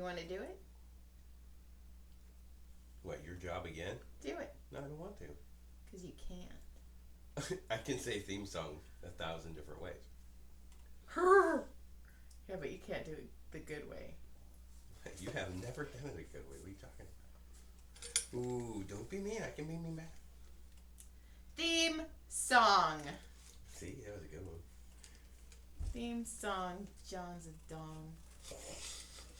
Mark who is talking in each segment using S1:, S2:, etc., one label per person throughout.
S1: You want to do it?
S2: What, your job again?
S1: Do it.
S2: No, I don't want to.
S1: Because you can't.
S2: I can say theme song 1,000 different ways.
S1: Yeah, but you can't do it the good way.
S2: You have never done it a good way. What are you talking about? Ooh, don't be mean. I can be mean back.
S1: Theme song.
S2: See, that was a good one.
S1: Theme song. John's a dong.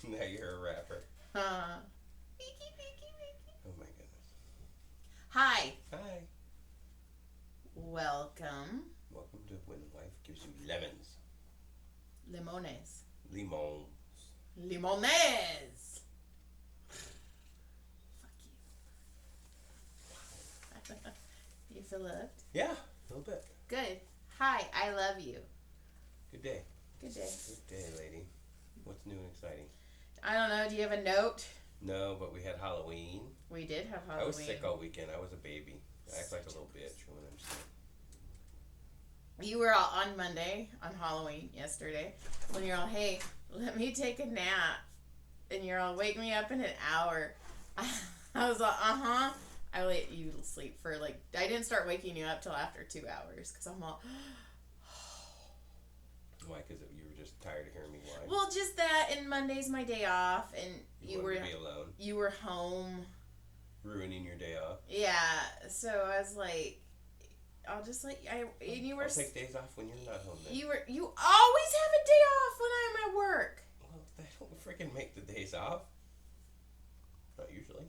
S2: Now you're a rapper.
S1: Beaky, beaky, beaky.
S2: Oh my goodness.
S1: Hi.
S2: Hi.
S1: Welcome.
S2: Welcome to When Life Gives You Lemons.
S1: Limones.
S2: Limons.
S1: Limones. Fuck you. You feel loved?
S2: Yeah, a little bit.
S1: Good. Hi, I love you.
S2: Good day.
S1: Good day.
S2: Good day, lady. What's new and exciting?
S1: I don't know. Do you have a note?
S2: No, but we had Halloween.
S1: We did have Halloween.
S2: I was sick all weekend. I was a baby. I act like a little bitch when I'm sick.
S1: You were all on Monday, on Halloween, yesterday, when you're all, hey, let me take a nap. And you're all, wake me up in an hour. I was like, uh-huh. I let you sleep for I didn't start waking you up till after 2 hours. Because I'm all,
S2: Why? Because you were just tired of hearing me whine?
S1: well, just that, and Monday's my day off, and
S2: you wanted to be alone.
S1: You were home.
S2: Ruining your day off.
S1: Yeah, so I was like, I'll just and you were.
S2: I'll take days off when you're not home. Then.
S1: You always have a day off when I'm at work.
S2: Well, they don't freaking make the days off. Not usually.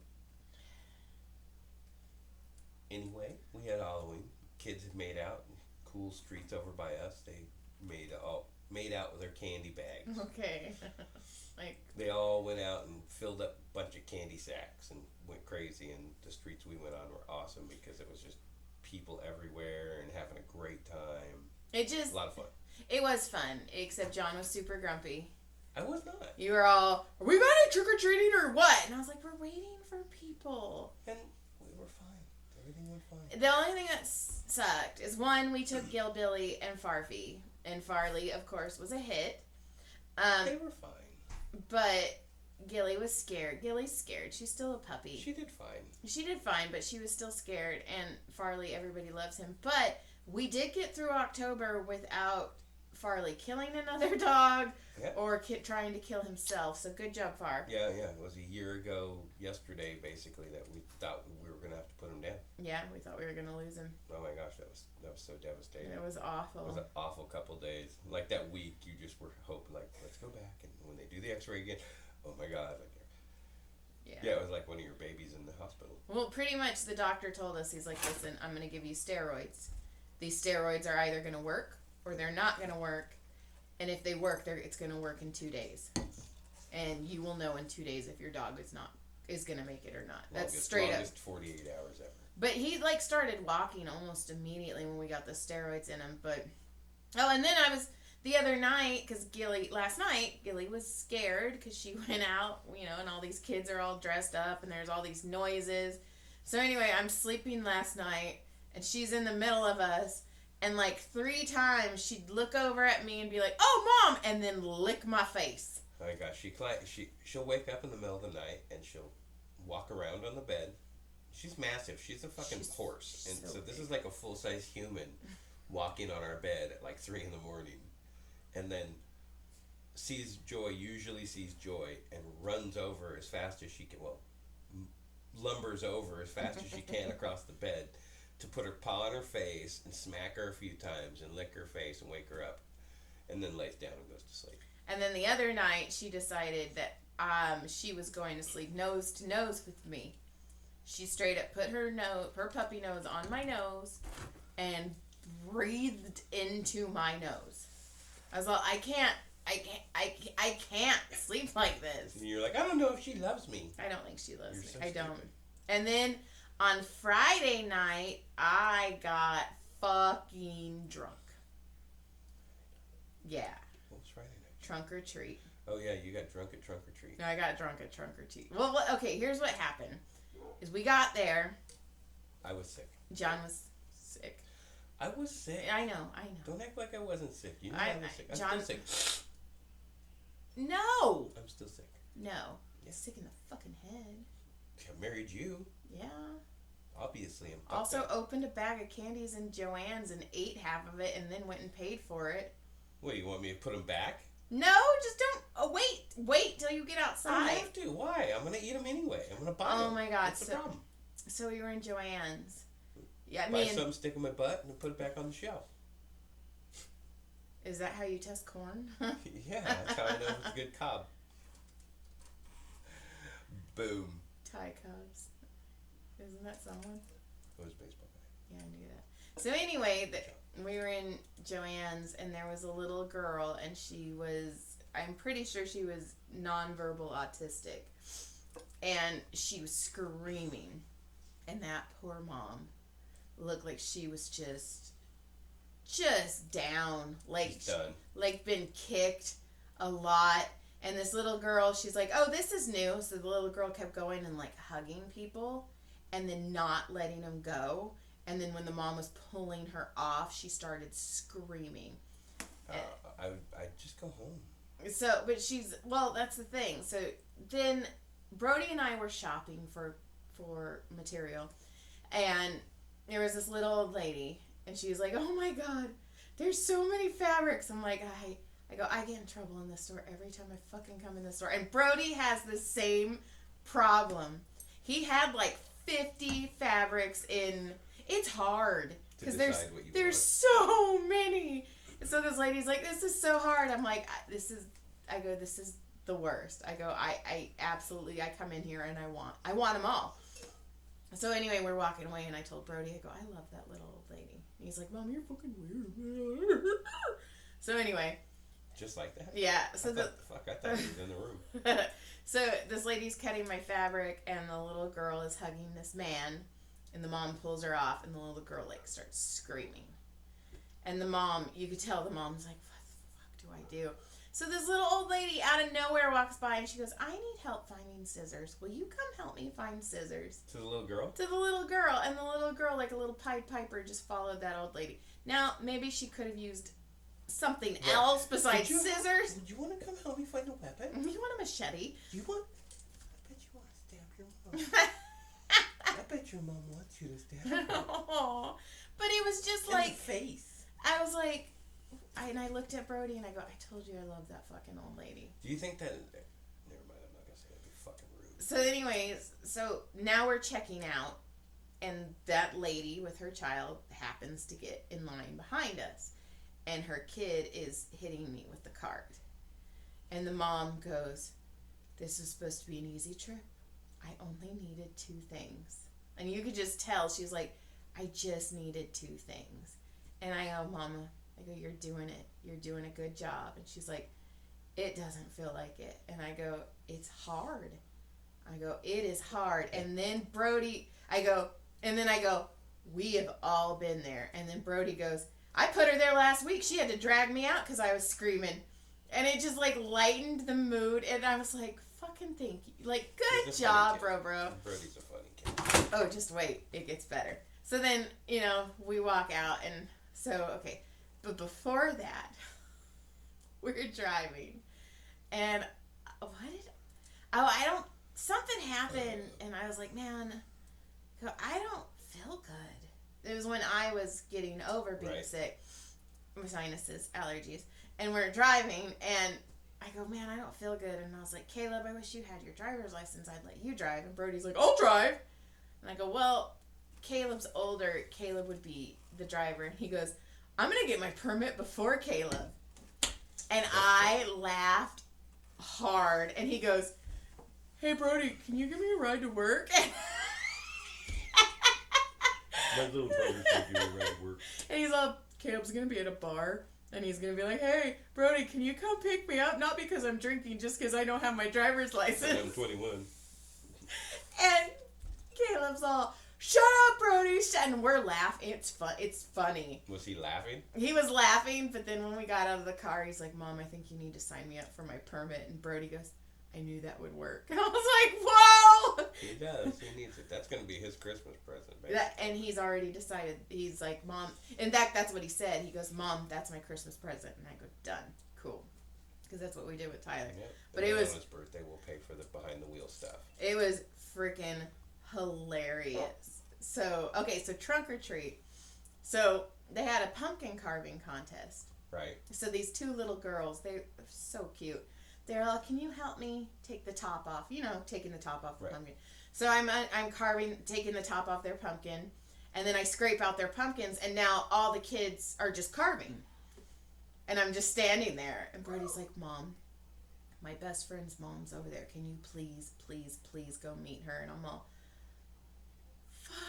S2: Anyway, we had Halloween. Kids had made out in cool streets over by us. They made out with their candy bags.
S1: Okay.
S2: They all went out and filled up a bunch of candy sacks and went crazy, and the streets we went on were awesome because it was just people everywhere and having a great time. A lot of fun.
S1: It was fun, except John was super grumpy.
S2: I was not.
S1: You were all, are we going to trick-or-treating or what? And I was like, we're waiting for people.
S2: And we were fine. Everything went fine.
S1: The only thing that sucked is, one, we took Gil, Billy, and Farfy. And Farley, of course, was a hit.
S2: They were fine.
S1: But Gilly was scared. Gilly's scared. She's still a puppy.
S2: She did fine.
S1: She did fine, but she was still scared. And Farley, everybody loves him. But we did get through October without Farley killing another dog or trying to kill himself. So good job, Far.
S2: Yeah. It was a year ago yesterday, basically, that we thought we were going to have to put him down.
S1: Yeah, we thought we were going to lose him.
S2: Oh my gosh, that was so devastating.
S1: It was awful.
S2: It was an awful couple days. Like that week, you just were hoping, let's go back. And when they do the x-ray again, oh my God. Yeah, it was like one of your babies in the hospital.
S1: Well, pretty much the doctor told us, he's like, listen, I'm going to give you steroids. These steroids are either going to work or they're not going to work. And if they work, it's going to work in 2 days. And you will know in 2 days if your dog is going to make it or not. That's straight
S2: longest 48 hours ever.
S1: But he started walking almost immediately when we got the steroids in him. But and then I was the other night, because last night Gilly was scared because she went out, and all these kids are all dressed up and there's all these noises. So anyway, I'm sleeping last night and she's in the middle of us, and 3 times she'd look over at me and be like, "Oh, Mom," and then lick my face.
S2: Oh my gosh, she'll wake up in the middle of the night and she'll walk around on the bed. She's massive. She's a fucking horse. And so this is like a full-size human walking on our bed at 3 in the morning. And then usually sees Joy, and runs over as fast as she can, lumbers over as fast as she can across the bed to put her paw on her face and smack her a few times and lick her face and wake her up. And then lays down and goes to sleep.
S1: And then the other night, she decided that she was going to sleep nose to nose with me. She straight up put her puppy nose on my nose and breathed into my nose. I was like, I can't sleep like this.
S2: And you're like, I don't know if she loves me.
S1: I don't think she loves me.
S2: So
S1: I don't.
S2: stupid.
S1: And then on Friday night, I got fucking drunk. Yeah.
S2: What was Friday night?
S1: Trunk or treat.
S2: Oh yeah, you got drunk at trunk or treat.
S1: No, I got drunk at trunk or treat. Well, okay, here's what happened. Is we got there.
S2: I was sick.
S1: John was sick.
S2: I was sick.
S1: I know.
S2: Don't act like I wasn't sick. You know I was sick. I'm still sick.
S1: No.
S2: I'm still sick.
S1: No. Yeah. Sick in the fucking head.
S2: I married you.
S1: Yeah.
S2: Obviously, I'm
S1: also opened a bag of candies in Joann's and ate half of it and then went and paid for it.
S2: What, you want me to put them back?
S1: No, just don't. Oh, wait till you get outside.
S2: I don't have to. Why? I'm gonna eat them anyway. I'm gonna buy them.
S1: Oh my god,
S2: what's the problem?
S1: So we were in Joann's. Yeah,
S2: buy some, stick in my butt, and put it back on the shelf.
S1: Is that how you test corn?
S2: Yeah, that's how I know it's a good cob. Boom.
S1: Thai Cubs. Isn't that someone?
S2: It was baseball guy.
S1: Yeah, I knew that. So anyway, we were in Joann's and there was a little girl and she was, I'm pretty sure she was nonverbal autistic. And she was screaming. And that poor mom looked like she was just down. Like,
S2: done.
S1: Like been kicked a lot. And this little girl, she's like, oh, this is new. So the little girl kept going and like hugging people and then not letting them go. And then when the mom was pulling her off, she started screaming.
S2: I'd just go home.
S1: So, but that's the thing. So then Brody and I were shopping for material. And there was this little old lady. And she was like, oh my God, there's so many fabrics. I'm like, I get in trouble in this store every time I fucking come in this store. And Brody has the same problem. He had like 50 fabrics in. It's hard because there's so many. And so this lady's like, this is so hard. I'm like, this is the worst. I go, I absolutely, I come in here and I want them all. So anyway, we're walking away and I told Brody, I go, I love that little old lady. And he's like, Mom, you're fucking weird. So anyway.
S2: Just like that?
S1: Yeah. So
S2: I thought he was in the room.
S1: So this lady's cutting my fabric and the little girl is hugging this man and the mom pulls her off and the little girl like starts screaming. And the mom, you could tell the mom's like, what the fuck do I do? So this little old lady out of nowhere walks by and she goes, I need help finding scissors. Will you come help me find scissors?
S2: To the little girl?
S1: To the little girl. And the little girl, like a little Pied Piper, just followed that old lady. Now, maybe she could have used something else besides scissors.
S2: Would you want to come help me find a weapon?
S1: You want a machete?
S2: I bet you want to stab your mom. I bet your mom wants you to stab her.
S1: No. But it was just
S2: in
S1: like...
S2: the face.
S1: I was like... And I looked at Brody and I go, I told you I love that fucking old lady.
S2: Do you think that... Never mind, I'm not going to say that. It'd be fucking rude.
S1: So anyways, so now we're checking out. And that lady with her child happens to get in line behind us. And her kid is hitting me with the cart. And the mom goes, this was supposed to be an easy trip. I only needed 2 things. And you could just tell, she's like, I just needed 2 things. And I go, Mama, I go, you're doing it. You're doing a good job. And she's like, it doesn't feel like it. And I go, it's hard. I go, it is hard. And then Brody, I go, we have all been there. And then Brody goes, I put her there last week. She had to drag me out because I was screaming. And it just like lightened the mood. And I was like, fucking thank you. Like, good job, bro.
S2: Brody's a funny kid.
S1: Oh, just wait. It gets better. So then, we walk out and okay. But before that, we're driving. And something happened. And I was like, man, I don't feel good. It was when I was getting over being sick. My sinuses, allergies. And we're driving, and I go, man, I don't feel good. And I was like, Caleb, I wish you had your driver's license. I'd let you drive. And Brody's like, I'll drive. And I go, well, Caleb's older. Caleb would be the driver. And he goes, I'm going to get my permit before Caleb. And I laughed hard. And he goes, hey, Brody, can you give me a ride to work?
S2: My little brother said you were right at work.
S1: And he's all, Caleb's going to be at a bar. And he's going to be like, hey, Brody, can you come pick me up? Not because I'm drinking, just because I don't have my driver's license.
S2: I'm 21.
S1: And Caleb's all, shut up, Brody. And we're laughing. It's funny.
S2: Was he laughing?
S1: He was laughing, but then when we got out of the car, he's like, Mom, I think you need to sign me up for my permit. And Brody goes, I knew that would work. And I was like, whoa!
S2: He does. He needs it. That's going to be his Christmas present, baby.
S1: And he's already decided. He's like, Mom. In fact, that's what he said. He goes, Mom, that's my Christmas present. And I go, done. Cool. because that's what we did with Tyler.
S2: Yep.
S1: But
S2: and
S1: it was
S2: on his birthday. We'll pay for the behind the wheel stuff.
S1: It was freaking hilarious. So trunk or treat. So they had a pumpkin carving contest.
S2: Right.
S1: So these two little girls, they're so cute. They're all, can you help me take the top off? You know, taking the top off the pumpkin. So I'm taking the top off their pumpkin, and then I scrape out their pumpkins, and now all the kids are just carving. And I'm just standing there, and Brody's like, Mom, my best friend's mom's over there. Can you please, please, please go meet her? And I'm all,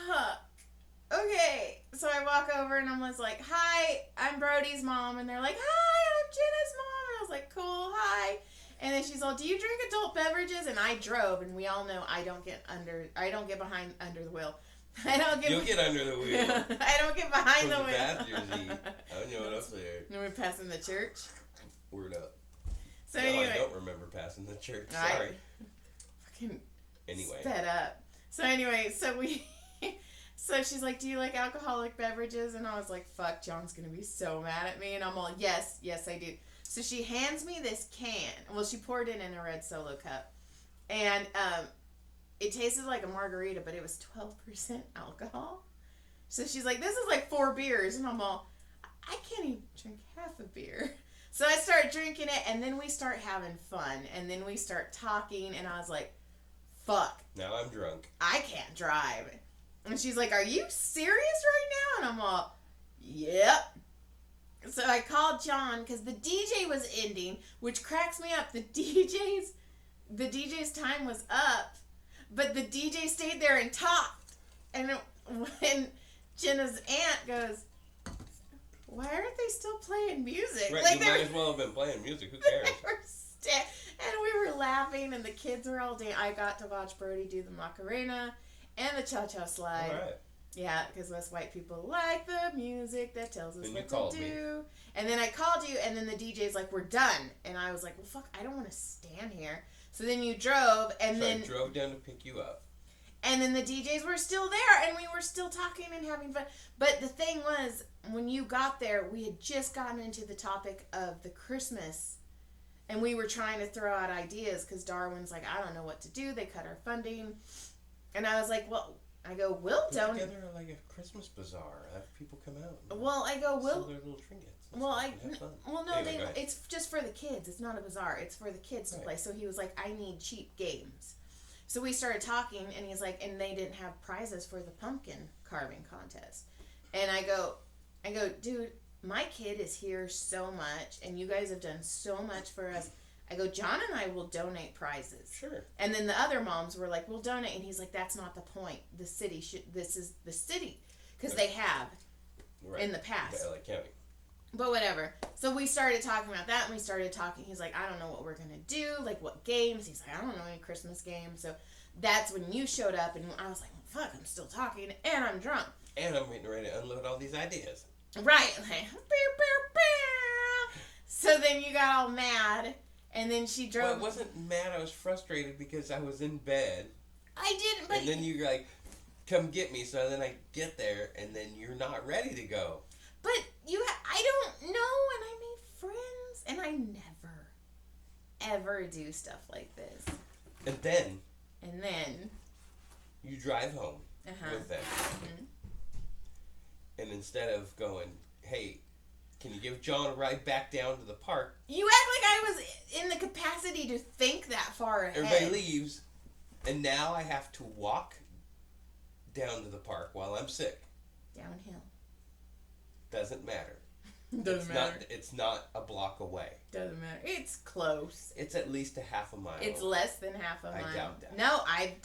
S1: fuck. Okay. So I walk over, and I'm just like, hi, I'm Brody's mom. And they're like, hi, I'm Jenna's mom. And I was like, cool, hi. And then she's all, do you drink adult beverages? And I drove, and we all know I don't get behind under the wheel.
S2: You'll get under the wheel.
S1: I don't get behind the wheel.
S2: Bad jersey. I don't know what else there.
S1: And we're passing the church.
S2: Word up.
S1: So
S2: no,
S1: anyway,
S2: I don't remember passing the church. Sorry.
S1: Fucking
S2: anyway.
S1: sped up. So anyway, so she's like, do you like alcoholic beverages? And I was like, fuck, John's gonna be so mad at me. And I'm all, yes, I do. So she hands me this can. Well, she poured it in a red Solo cup. And it tasted like a margarita, but it was 12% alcohol. So she's like, this is like 4 beers. And I'm all, I can't even drink half a beer. So I start drinking it, and then we start having fun. And then we start talking, and I was like, fuck.
S2: Now I'm drunk.
S1: I can't drive. And she's like, are you serious right now? And I'm all, yep. So I called John because the DJ was ending, which cracks me up. The DJ's time was up, but the DJ stayed there and talked. And when Jenna's aunt goes, why aren't they still playing music?
S2: Right,
S1: like
S2: you might as well have been playing music. Who cares?
S1: And we were laughing, and the kids were all dancing. I got to watch Brody do the Macarena and the Cha-Cha slide.
S2: All right.
S1: Yeah, because us white people like the music that tells us
S2: then
S1: what to do. Me. And then I called you, and then the DJ's like, we're done. And I was like, well, fuck, I don't want to stand here. So then you drove, and then
S2: I drove down to pick you up.
S1: And then the DJs were still there, and we were still talking and having fun. But the thing was, when you got there, we had just gotten into the topic of the Christmas, and we were trying to throw out ideas, because Darwin's like, I don't know what to do. They cut our funding. And I was like, well... I go, we'll donate.
S2: Put together like a Christmas bazaar. Have people come out.
S1: Well, I go,
S2: sell their little trinkets.
S1: No,
S2: Anyway,
S1: it's just for the kids. It's not a bazaar. It's for the kids to play. So he was like, I need cheap games. So we started talking, and he's like, and they didn't have prizes for the pumpkin carving contest. And I go, dude, my kid is here so much, and you guys have done so much for us. I go, John and I will donate prizes. Sure. And then the other moms were like, we'll donate. And he's like, that's not the point. This is the city. Because they have in the past.
S2: The LA County.
S1: But whatever. So we started talking about that, and we started talking. He's like, I don't know what we're going to do. Like, what games? He's like, I don't know any Christmas games. So that's when you showed up, and I was like, well, fuck, I'm still talking, and I'm drunk.
S2: And I'm getting ready to unload all these ideas.
S1: Right. Like, so then you got all mad. And then she drove.
S2: Well, I wasn't mad. I was frustrated because I was in bed.
S1: I didn't. But
S2: and then you're like, "Come get me." So then I get there, and then you're not ready to go.
S1: But I don't know, and I made friends, and I never, ever do stuff like this.
S2: And then. You drive home with them, and instead of going, "Hey, can you give John a ride back down to the park?"
S1: You act like I was in the capacity to think that far ahead.
S2: Everybody leaves, and now I have to walk down to the park while I'm sick.
S1: Downhill.
S2: Doesn't matter.
S1: Doesn't matter.
S2: It's not a block away.
S1: Doesn't matter. It's close.
S2: It's at least a half a mile.
S1: It's less than half a mile.
S2: I doubt that.
S1: No,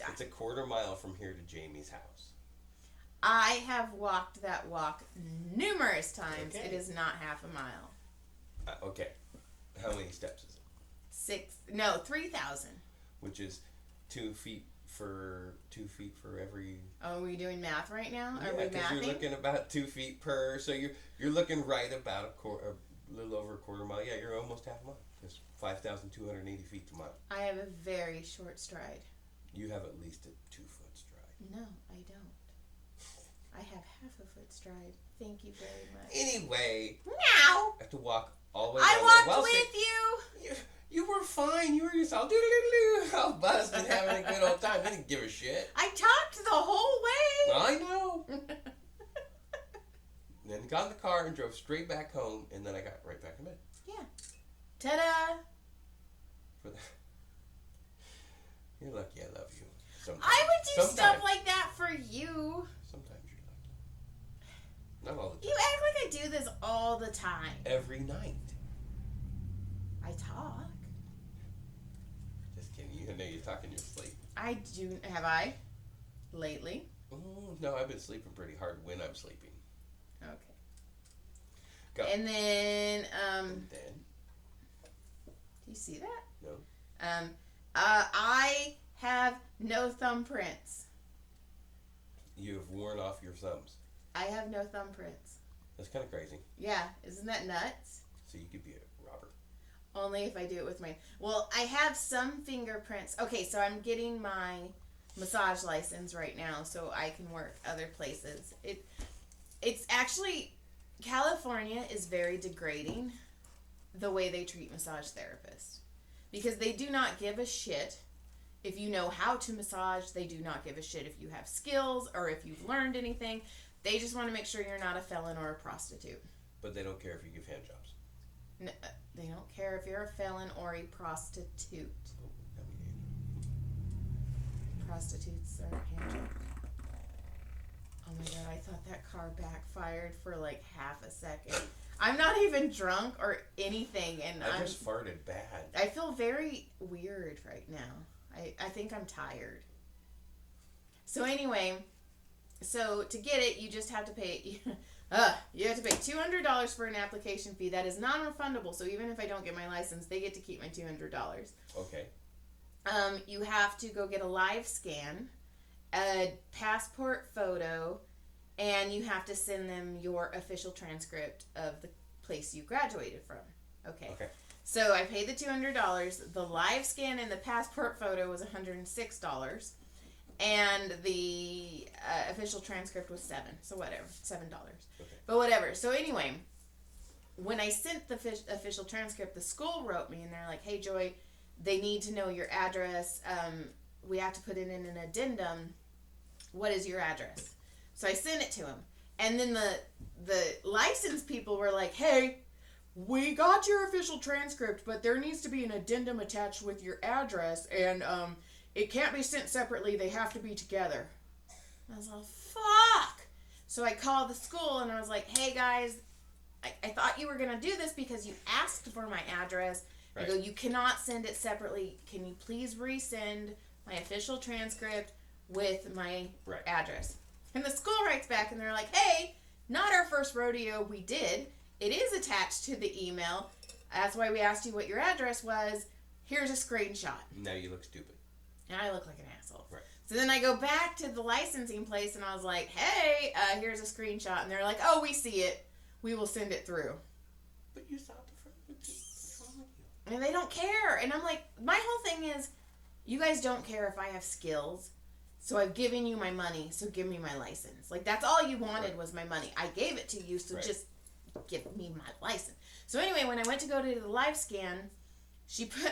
S2: It's a quarter mile from here to Jamie's house.
S1: I have walked that walk numerous times. Okay. It is not half a mile.
S2: Okay. How many steps is it?
S1: 3,000.
S2: Which is 2 feet for every...
S1: Oh, are we doing math right now?
S2: Yeah,
S1: are we mathing?
S2: You're looking about 2 feet per... So you're looking right about a little over a quarter mile. Yeah, you're almost half a mile. It's 5,280 feet to a mile.
S1: I have a very short stride.
S2: You have at least a 2-foot stride.
S1: No, I don't. I have half a foot stride. Thank you very much.
S2: Anyway.
S1: Now.
S2: I have to walk all the way
S1: down
S2: there.
S1: I walked with you.
S2: You were fine. You were just all all buzzed and having a good old time. I didn't give a shit.
S1: I talked the whole way.
S2: I know. Then got in the car and drove straight back home, and then I got right back in bed.
S1: Yeah. Ta-da!
S2: For that. You're lucky I love you. Sometimes.
S1: I would do
S2: Sometimes.
S1: stuff like that for you.
S2: Sometimes you're lucky. Not all the time.
S1: You act like I do this all the time.
S2: Every night.
S1: I talk.
S2: Just kidding. You know you talk in your sleep.
S1: I do. Have I? Lately?
S2: No, I've been sleeping pretty hard when I'm sleeping.
S1: Okay.
S2: Go.
S1: And then,
S2: And then?
S1: do you see that?
S2: No.
S1: I have no thumbprints.
S2: You have worn off your thumbs.
S1: I have no thumbprints.
S2: That's kind of crazy.
S1: Yeah, isn't that nuts?
S2: So you could be a robber.
S1: Only if I do it with my... Well, I have some fingerprints. Okay, so I'm getting my massage license right now so I can work other places. It's actually... California is very degrading the way they treat massage therapists. Because they do not give a shit if you know how to massage. They do not give a shit if you have skills or if you've learned anything. They just want to make sure you're not a felon or a prostitute.
S2: But they don't care if you give hand jobs.
S1: No, they don't care if you're a felon or a prostitute.
S2: Oh, that'd be
S1: Prostitutes are hand jobs. Oh my god, I thought that car backfired for like half a second. I'm not even drunk or anything, and
S2: I just farted bad.
S1: I feel very weird right now. I think I'm tired. So anyway, so to get it, you just have to pay. You have to pay $200 for an application fee. That is non-refundable. So even if I don't get my license, they get to keep my $200.
S2: Okay.
S1: You have to go get a live scan, a passport photo, and you have to send them your official transcript of the place you graduated from. Okay. So I paid the $200. The live scan and the passport photo was $106. And the official transcript was $7. So whatever, $7.
S2: Okay.
S1: But whatever. So anyway, when I sent the official transcript, the school wrote me and they're like, "Hey Joy, they need to know your address. We have to put it in an addendum. What is your address?" So I sent it to him. And then the license people were like, "Hey, we got your official transcript, but there needs to be an addendum attached with your address, and it can't be sent separately. They have to be together." I was like, fuck. So I called the school and I was like, "Hey guys, I thought you were going to do this because you asked for my address." Right. I go, "You cannot send it separately. Can you please resend my official transcript with my address?" And the school writes back and they're like, "Hey, not our first rodeo. We did. It is attached to the email. That's why we asked you what your address was. Here's a screenshot."
S2: Now you look stupid.
S1: And I look like an asshole.
S2: Right.
S1: So then I go back to the licensing place and I was like, "Hey, here's a screenshot." And they're like, "Oh, we see it. We will send it through."
S2: But you saw the front. What's wrong with you?
S1: And they don't care. And I'm like, my whole thing is, you guys don't care if I have skills. So I've given you my money, so give me my license. Like, that's all you wanted was my money. I gave it to you, so just give me my license. So anyway, when I went to go to the live scan,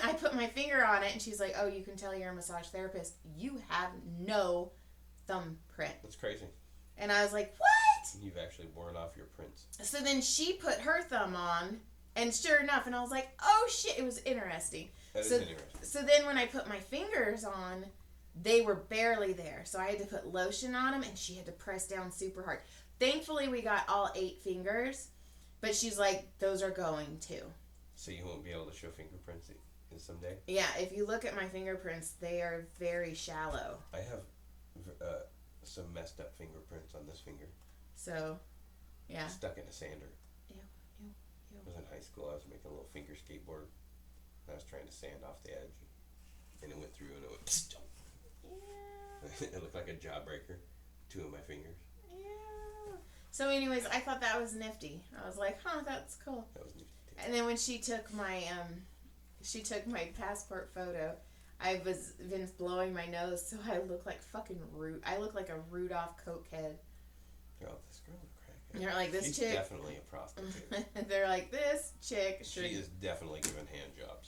S1: I put my finger on it, and she's like, "Oh, you can tell you're a massage therapist. You have no thumbprint."
S2: That's crazy.
S1: And I was like, "What?"
S2: You've actually worn off your prints.
S1: So then she put her thumb on, and sure enough, and I was like, "Oh shit!" It was interesting.
S2: That is interesting.
S1: So then when I put my fingers on, they were barely there. So I had to put lotion on them, and she had to press down super hard. Thankfully, we got all 8 fingers, but she's like, "Those are going too."
S2: So you won't be able to show fingerprints in someday?
S1: Yeah, if you look at my fingerprints, they are very shallow.
S2: I have some messed up fingerprints on this finger.
S1: So, yeah.
S2: Stuck in a sander.
S1: Ew.
S2: I was in high school. I was making a little finger skateboard. I was trying to sand off the edge. And it went through and it went... Psst.
S1: Yeah.
S2: It looked like a jawbreaker. 2 of my fingers.
S1: Yeah. So anyways, I thought that was nifty. I was like, "Huh, that's cool."
S2: That was nifty too.
S1: And then when she took my passport photo, I was been blowing my nose, so I look like fucking I look like a Rudolph cokehead.
S2: Oh, this girl's a crackhead.
S1: And they're like, this
S2: She's
S1: chick.
S2: definitely a prostitute.
S1: They're like, this chick should.
S2: She is definitely giving hand jobs.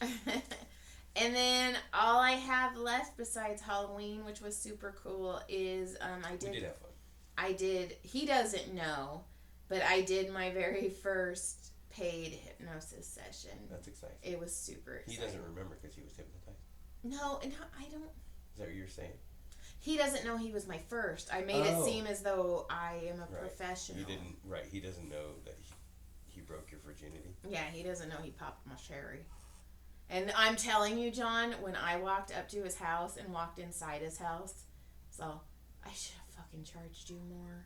S1: And then all I have left besides Halloween, which was super cool, is
S2: We did have fun.
S1: I did. He doesn't know, but I did my very first paid hypnosis session.
S2: That's exciting.
S1: It was super exciting.
S2: He doesn't remember because he was hypnotized.
S1: No, and I don't.
S2: Is that what you're saying?
S1: He doesn't know he was my first. I made it seem as though I am a professional.
S2: You didn't. Right. He doesn't know that he broke your virginity.
S1: Yeah, he doesn't know he popped my cherry. And I'm telling you, John, when I walked up to his house and walked inside his house, so I should have fucking charged you more.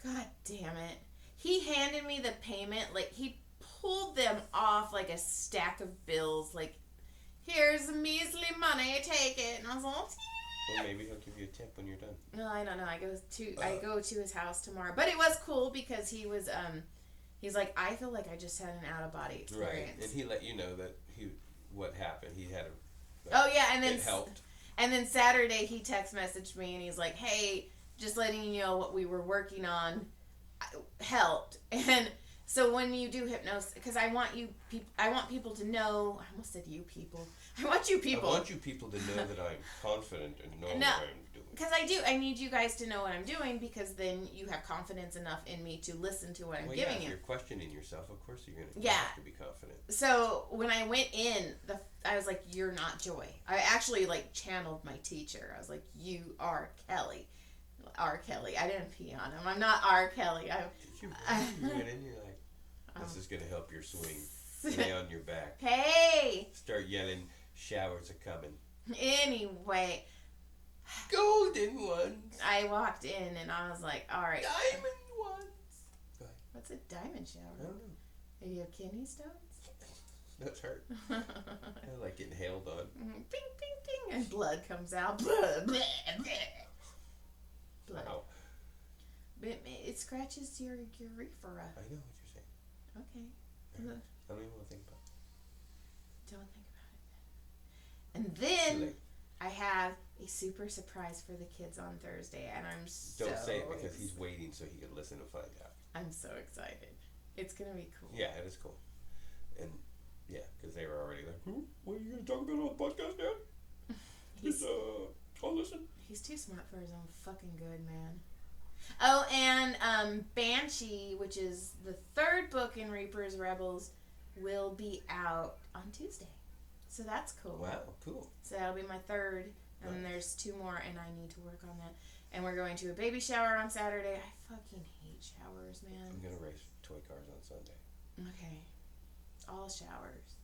S1: God damn it. He handed me the payment, like he pulled them off like a stack of bills, like, here's the measly money, take it. And I was like,
S2: well, maybe he'll give you a tip when you're done.
S1: no, I don't know. I go to his house tomorrow. But it was cool because he was he's like, I feel like I just had an out of body experience.
S2: Right. And he let you know that what happened. He had
S1: oh yeah, and then
S2: it helped.
S1: And then Saturday he text messaged me and he's like, hey, just letting you know what we were working on helped. And so when you do hypnosis, because I want people to know. I almost said you people. I want you people.
S2: I want you people to know that I'm confident and know what I'm doing.
S1: Because I do. I need you guys to know what I'm doing because then you have confidence enough in me to listen to what I'm giving you.
S2: If you're questioning yourself, of course you're going to have to be confident.
S1: So when I went in, I was like, you're not Joy. I actually like channeled my teacher. I was like, you are Kelly. R. Kelly. I didn't pee on him. I'm not R. Kelly.
S2: Did you went in, you're like, this is going to help your swing. Lay on your back.
S1: Hey!
S2: Start yelling, showers are coming.
S1: Anyway.
S2: Golden ones.
S1: I walked in and I was like, all right.
S2: Diamond ones. Go ahead.
S1: What's a diamond shower?
S2: I don't know.
S1: Do you have kidney stones?
S2: That's hurt. I like getting hailed on.
S1: Bing, bing, bing. And blood comes out. Blood. Blood.
S2: Wow.
S1: But it scratches your urethra.
S2: I know what you're saying.
S1: Okay.
S2: I don't even want to think about it.
S1: Don't think about it. And then I have a super surprise for the kids on Thursday, and I'm so...
S2: Don't say it because he's waiting so he can listen and find out.
S1: I'm so excited. It's going to be cool.
S2: Yeah, it is cool. And, yeah, because they were already like, what are you going to talk about on the podcast, Dad? I'll listen.
S1: He's too smart for his own fucking good, man. Oh, and Banshee, which is the third book in Reaper's Rebels, will be out on Tuesday. So that's cool.
S2: Wow, cool.
S1: So that'll be my third. And then there's 2 more, and I need to work on that. And we're going to a baby shower on Saturday. I fucking hate showers, man.
S2: I'm going to race toy cars on Sunday.
S1: Okay. All showers.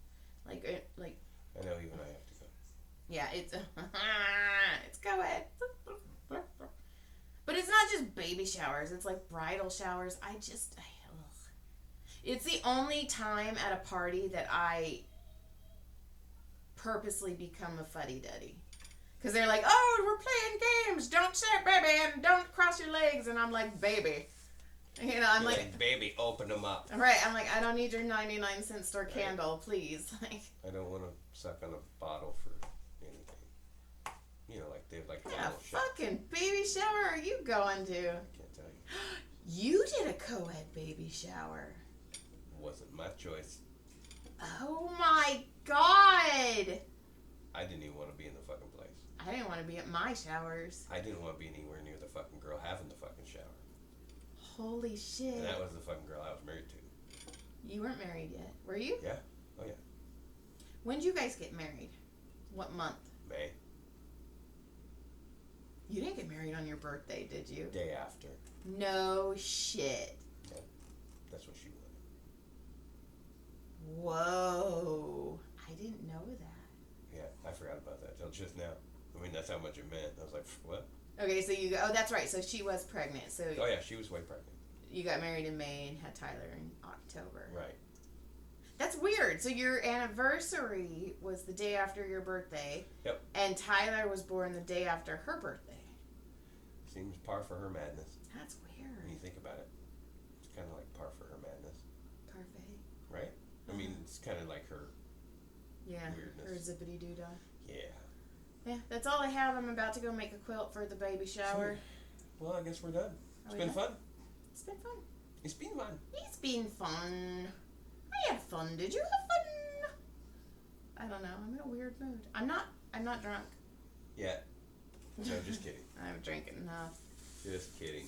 S1: Like.
S2: I know even I have to go.
S1: Yeah, it's co-ed. But it's not just baby showers. It's like bridal showers. It's the only time at a party that I purposely become a fuddy-duddy. Because they're like, oh, we're playing games. Don't sit, baby, and don't cross your legs. And I'm like, baby. You know, I'm like,
S2: baby, open them up.
S1: Right, I'm like, I don't need your 99-cent store candle, please. Like,
S2: I don't want to suck on a bottle for anything. You know, like they're like.
S1: What kind of fucking baby shower are you going to?
S2: I can't tell you.
S1: You did a co-ed baby shower.
S2: Wasn't my choice.
S1: Oh my god!
S2: I didn't even want to be in the fucking place.
S1: I didn't want to be at my showers.
S2: I didn't want to be anywhere near the fucking girl having the fucking shower.
S1: Holy shit.
S2: And that was the fucking girl I was married to.
S1: You weren't married yet, were you?
S2: Yeah. Oh yeah.
S1: When did you guys get married? What month?
S2: May.
S1: You didn't get married on your birthday, did you?
S2: Day after.
S1: No shit.
S2: Yeah. That's what she wanted.
S1: Whoa. I didn't know that.
S2: Yeah, I forgot about that till just now. I mean, that's how much it meant. I was like, what?
S1: Okay, so you go. Oh, that's right. So she was pregnant. So.
S2: Oh yeah, she was way pregnant.
S1: You got married in May and had Tyler in October.
S2: Right.
S1: That's weird. So your anniversary was the day after your birthday.
S2: Yep.
S1: And Tyler was born the day after her birthday.
S2: Seems par for her madness.
S1: That's weird.
S2: When you think about it, it's kind of like par for her madness.
S1: Parfait.
S2: Right? I mean, it's kind of like her.
S1: Yeah.
S2: Weirdness.
S1: Her zippity doo dah.
S2: Yeah.
S1: Yeah, that's all I have. I'm about to go make a quilt for the baby shower.
S2: Well, I guess we're done. It's been fun.
S1: It's been fun.
S2: It's been fun.
S1: It's been fun. I had fun. Did you have fun? I don't know. I'm in a weird mood. I'm not drunk.
S2: Yeah. No, just kidding.
S1: I've drank enough.
S2: Just kidding.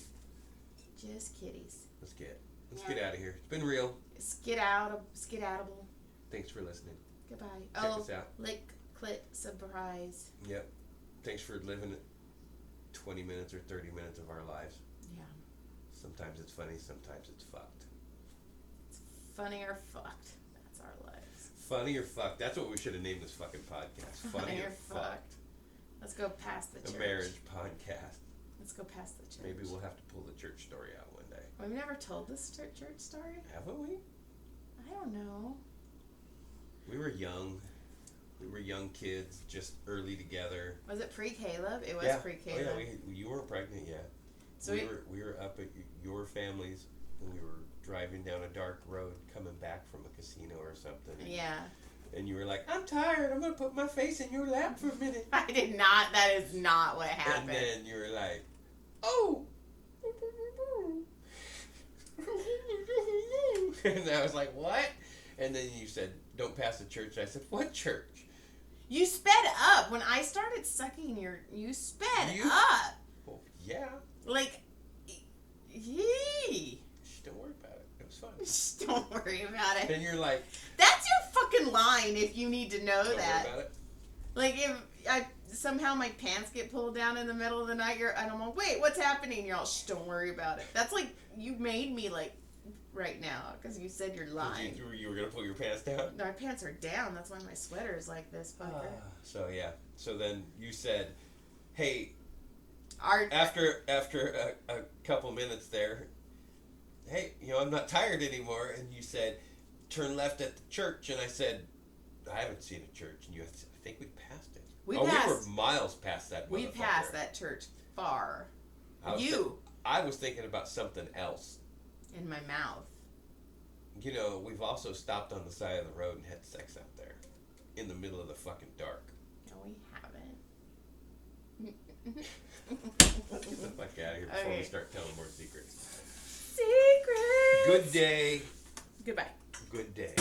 S1: Just kitties.
S2: Let's get out of here. It's been real.
S1: Skedaddable.
S2: Thanks for listening.
S1: Goodbye.
S2: Check us out.
S1: Lick, clit, surprise.
S2: Yep. Thanks for living 20 minutes or 30 minutes of our lives.
S1: Yeah.
S2: Sometimes it's funny, sometimes it's fucked.
S1: It's funny or fucked. That's our lives.
S2: Funny or fucked. That's what we should have named this fucking podcast. Funny or fucked.
S1: Let's go past the church.
S2: A marriage podcast.
S1: Let's go past the church.
S2: Maybe we'll have to pull the church story out one day.
S1: We've never told this church story?
S2: Haven't we?
S1: I don't know.
S2: We were young. We were young kids, just early together.
S1: Was it pre-Caleb? It was pre-Caleb.
S2: Oh yeah, you weren't pregnant yet.
S1: So
S2: we were up at your family's, and we were driving down a dark road coming back from a casino or something.
S1: Yeah.
S2: And you were like, I'm tired. I'm going to put my face in your lap for a minute.
S1: I did not. That is not what happened.
S2: And then you were like, oh. And I was like, what? And then you said, don't pass the church. I said, what church?
S1: You sped up. When I started sucking you sped up.
S2: Well, yeah.
S1: Like, yee.
S2: Don't worry about it. It was fun.
S1: Just don't worry about it.
S2: And you're like,
S1: that's your fucking line if you need to know
S2: don't
S1: that.
S2: worry about it.
S1: Like, if somehow my pants get pulled down in the middle of the night, and I'm like, wait, what's happening? You're all, shh, don't worry about it. That's like, you made me like, right now, because you said you're lying.
S2: You were going to pull your pants down?
S1: No, my pants are down. That's why my sweater is like this, fucker.
S2: So, yeah. So then you said, hey, after a couple minutes there, hey, I'm not tired anymore. And you said, turn left at the church. And I said, I haven't seen a church. And you said, I think we passed it. We were miles past that.
S1: We passed that church far.
S2: I was thinking about something else.
S1: In my mouth.
S2: We've also stopped on the side of the road and had sex out there. In the middle of the fucking dark.
S1: No, we haven't.
S2: Let's get the fuck out of here before we start telling more secrets.
S1: Secrets!
S2: Good day.
S1: Goodbye.
S2: Good day.